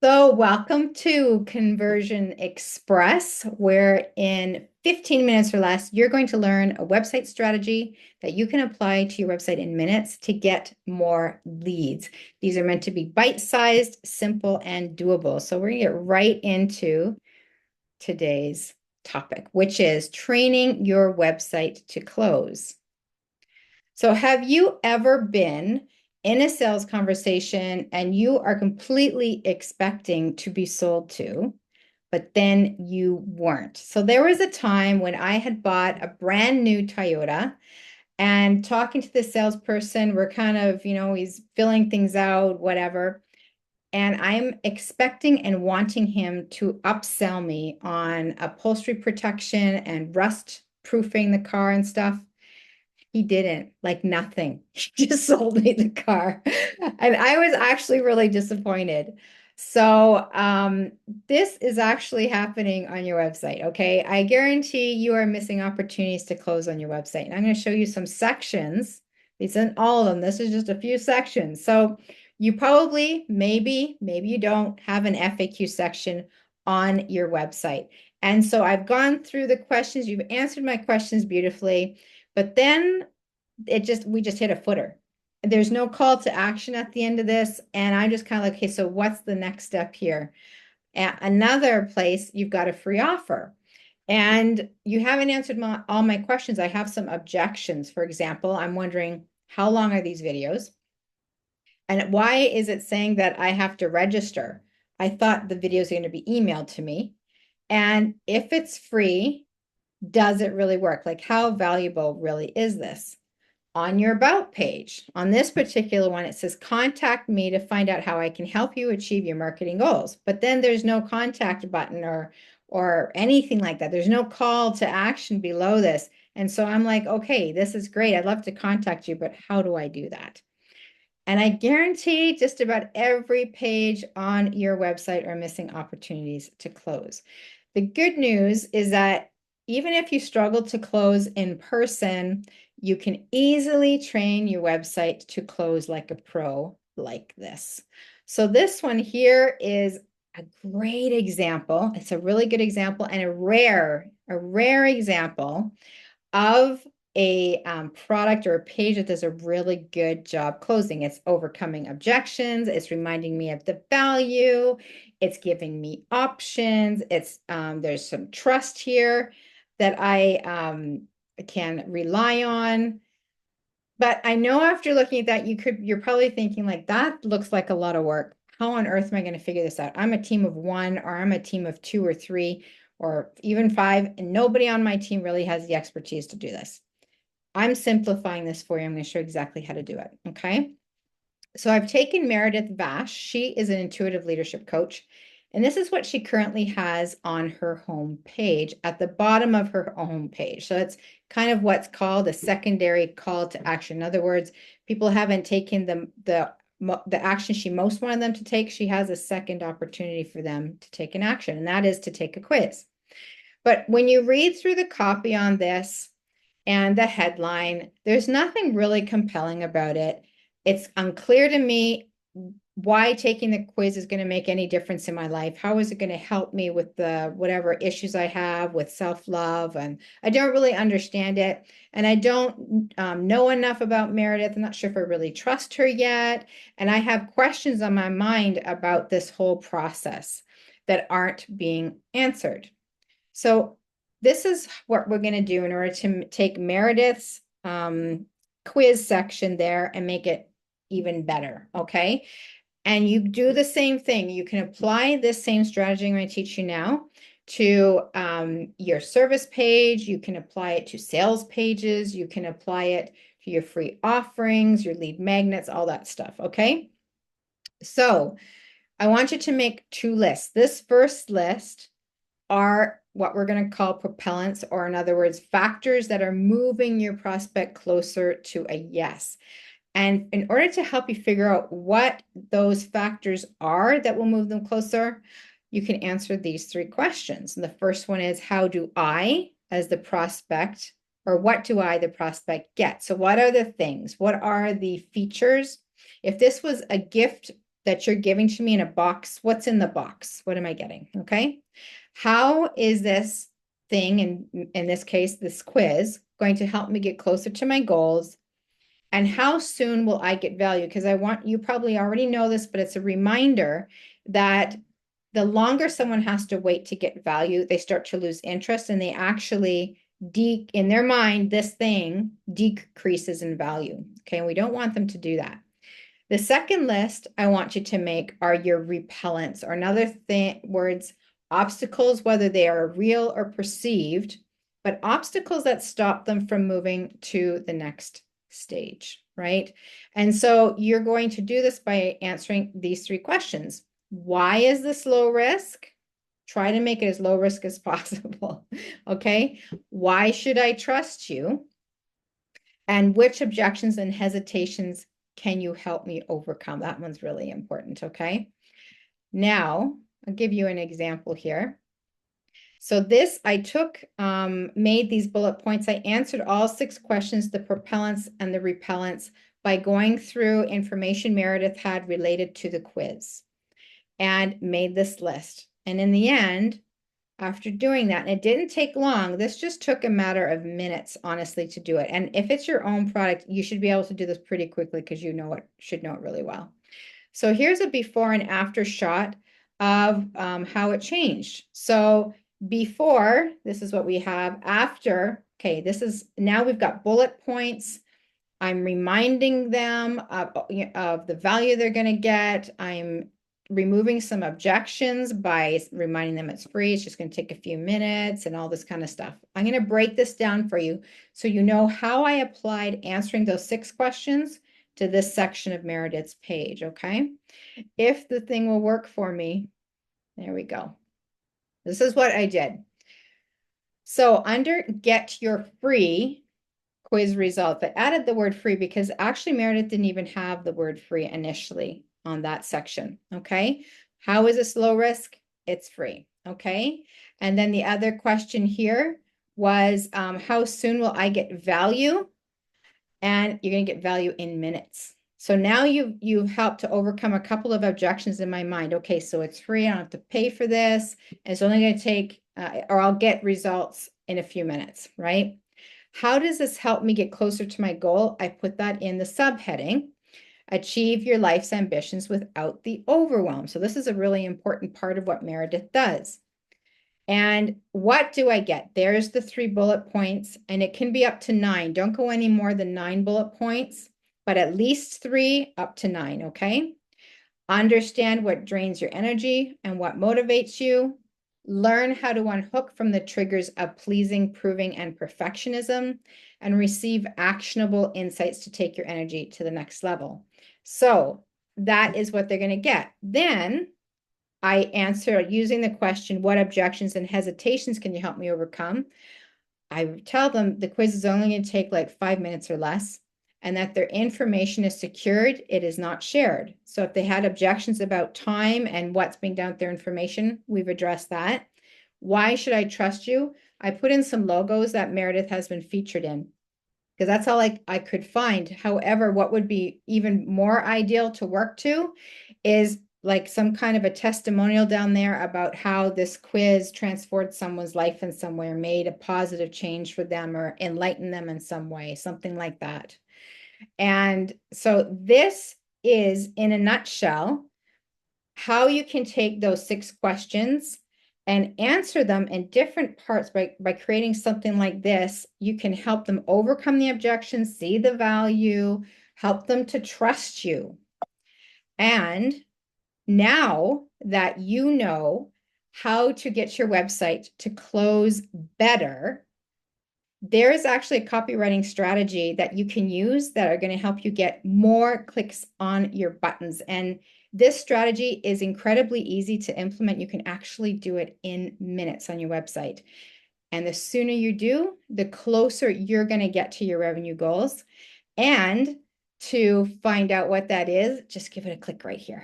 So, welcome to Conversion Express, where in 15 minutes or less, you're going to learn a website strategy that you can apply to your website in minutes to get more leads. These are meant to be bite-sized, simple, and doable. So, we're going to get right into today's topic, which is training your website to close. So, have you ever been in a sales conversation and you are completely expecting to be sold to, but then you weren't? So, there was a time when I had bought a brand new Toyota and talking to the salesperson, we're kind of, he's filling things out, whatever. And I'm expecting and wanting him to upsell me on upholstery protection and rust proofing the car and stuff. He didn't, like nothing. He just sold me the car. And I was actually really disappointed. So, this is actually happening on your website, okay? I guarantee you are missing opportunities to close on your website. And I'm going to show you some sections. These aren't all of them. This is just a few sections. So, you probably, maybe you don't have an FAQ section on your website. And so I've gone through the questions. You've answered my questions beautifully. But then we just hit a footer. There's no call to action at the end of this. And I'm just kind of like, okay, so what's the next step here? At another place, you've got a free offer. And you haven't answered all my questions. I have some objections. For example, I'm wondering, how long are these videos? And why is it saying that I have to register? I thought the videos are going to be emailed to me. And if it's free, does it really work? Like, how valuable really is this? On your About page, on this particular one, it says, contact me to find out how I can help you achieve your marketing goals. But then there's no contact button or anything like that. There's no call to action below this. And so I'm like, okay, this is great. I'd love to contact you, but how do I do that? And I guarantee just about every page on your website are missing opportunities to close. The good news is that even if you struggle to close in person, you can easily train your website to close like a pro like this. So this one here is a great example. It's a really good example and a rare example of a product or a page that does a really good job closing. It's overcoming objections. It's reminding me of the value. It's giving me options. It's there's some trust here that I can rely on. But I know after looking at that, you're probably thinking like, that looks like a lot of work. How on earth am I going to figure this out? I'm a team of one, or I'm a team of two or three, or even five, and nobody on my team really has the expertise to do this. I'm simplifying this for you. I'm going to show exactly how to do it. Okay. So I've taken Meredith Vash. She is an intuitive leadership coach. And this is what she currently has on her home page at the bottom of her home page. So it's kind of what's called a secondary call to action. In other words, people haven't taken the action she most wanted them to take. She has a second opportunity for them to take an action, and that is to take a quiz. But when you read through the copy on this and the headline, there's nothing really compelling about it. It's unclear to me why taking the quiz is going to make any difference in my life. How is it going to help me with the whatever issues I have with self-love? And I don't really understand it. And I don't know enough about Meredith. I'm not sure if I really trust her yet. And I have questions on my mind about this whole process that aren't being answered. So this is what we're going to do in order to take Meredith's quiz section there and make it even better, okay? And you do the same thing. You can apply this same strategy I'm going to teach you now to your service page. You can apply it to sales pages. You can apply it to your free offerings, your lead magnets, all that stuff, okay? So I want you to make two lists. This first list are what we're going to call propellants, or in other words, factors that are moving your prospect closer to a yes. And in order to help you figure out what those factors are that will move them closer, you can answer these three questions. And the first one is, how do I, as the prospect, or what do I, the prospect, get? So what are the things? What are the features? If this was a gift that you're giving to me in a box, what's in the box? What am I getting? Okay. How is this thing, in this case, this quiz, going to help me get closer to my goals? And how soon will I get value? Because you probably already know this, but it's a reminder that the longer someone has to wait to get value, they start to lose interest, and they actually in their mind, this thing decreases in value. Okay, and we don't want them to do that. The second list I want you to make are your repellents, or another words, obstacles, whether they are real or perceived, but obstacles that stop them from moving to the next stage, right? And so you're going to do this by answering these three questions. Why is this low risk? Try to make it as low risk as possible, okay? Why should I trust you? And which objections and hesitations can you help me overcome? That one's really important, okay? Now, I'll give you an example here. So this, I made these bullet points. I answered all 6 questions, the propellants and the repellents, by going through information Meredith had related to the quiz and made this list. And in the end, after doing that, and it didn't take long, this just took a matter of minutes, honestly, to do it. And if it's your own product, you should be able to do this pretty quickly because you should know it really well. So here's a before and after shot of how it changed. So before, this is what we have. After, okay, now we've got bullet points. I'm reminding them of the value they're going to get. I'm removing some objections by reminding them it's free. It's just going to take a few minutes and all this kind of stuff. I'm going to break this down for you so you know how I applied answering those 6 questions to this section of Meredith's page, okay? If the thing will work for me, there we go. This is what I did. So under Get Your Free quiz results, I added the word free because actually Meredith didn't even have the word free initially on that section, okay? How is this low risk? It's free, okay? And then the other question here was, how soon will I get value? And you're going to get value in minutes. So now you've helped to overcome a couple of objections in my mind. Okay, so it's free. I don't have to pay for this. It's only going to take, or I'll get results in a few minutes, right? How does this help me get closer to my goal? I put that in the subheading, achieve your life's ambitions without the overwhelm. So this is a really important part of what Meredith does. And what do I get? There's the 3 bullet points, and it can be up to 9. Don't go any more than 9 bullet points, but at least 3 up to 9, okay? Understand what drains your energy and what motivates you. Learn how to unhook from the triggers of pleasing, proving, and perfectionism, and receive actionable insights to take your energy to the next level. So that is what they're going to get. Then I answer using the question, what objections and hesitations can you help me overcome? I tell them the quiz is only going to take like 5 minutes or less, and that their information is secured. It is not shared. So if they had objections about time and what's being done with their information, we've addressed that. Why should I trust you? I put in some logos that Meredith has been featured in, because that's all I could find. However, what would be even more ideal to work to is like some kind of a testimonial down there about how this quiz transformed someone's life in some way, or made a positive change for them, or enlightened them in some way, something like that. And so this is, in a nutshell, how you can take those 6 questions and answer them in different parts by creating something like this. You can help them overcome the objections, see the value, help them to trust you. And now that you know how to get your website to close better, there is actually a copywriting strategy that you can use that are going to help you get more clicks on your buttons. And this strategy is incredibly easy to implement. You can actually do it in minutes on your website. And the sooner you do, the closer you're going to get to your revenue goals. And to find out what that is, just give it a click right here.